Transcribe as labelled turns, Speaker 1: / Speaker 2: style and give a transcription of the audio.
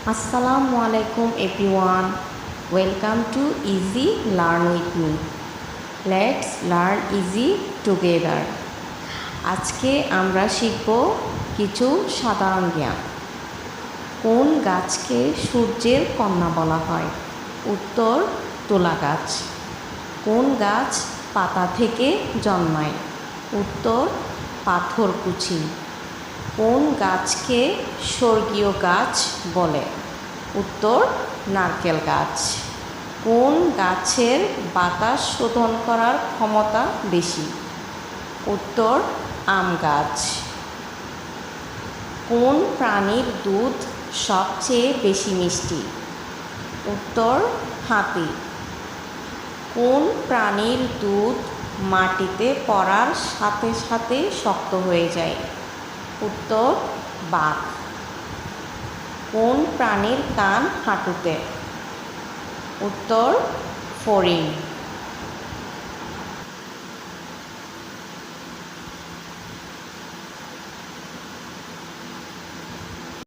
Speaker 1: আসসালামু আলাইকুম everyone, welcome to easy learn with me. Let's learn easy together. আজকে আমরা শিখব কিছু সাধারণ জ্ঞান। কোন গাছকে সূর্যের কন্যা বলা হয়? উত্তর, তুলা গাছ। কোন গাছ পাতা থেকে জন্মায়? উত্তর, পাথরকুচি। কোন গাছকে স্বর্গীয় গাছ বলে? উত্তর, নারকেল গাছ। কোন গাছের বাতাস শোধন করার ক্ষমতা বেশি? উত্তর, আম গাছ। কোন প্রাণীর দুধ সবচেয়ে বেশি মিষ্টি? উত্তর, হাতি। কোন প্রাণীর দুধ মাটিতে পড়ার সাথে সাথে শক্ত হয়ে যায়? উত্তর, বাঘ। কোন প্রাণীর কান হাঁটুতে? উত্তর, ফড়িং।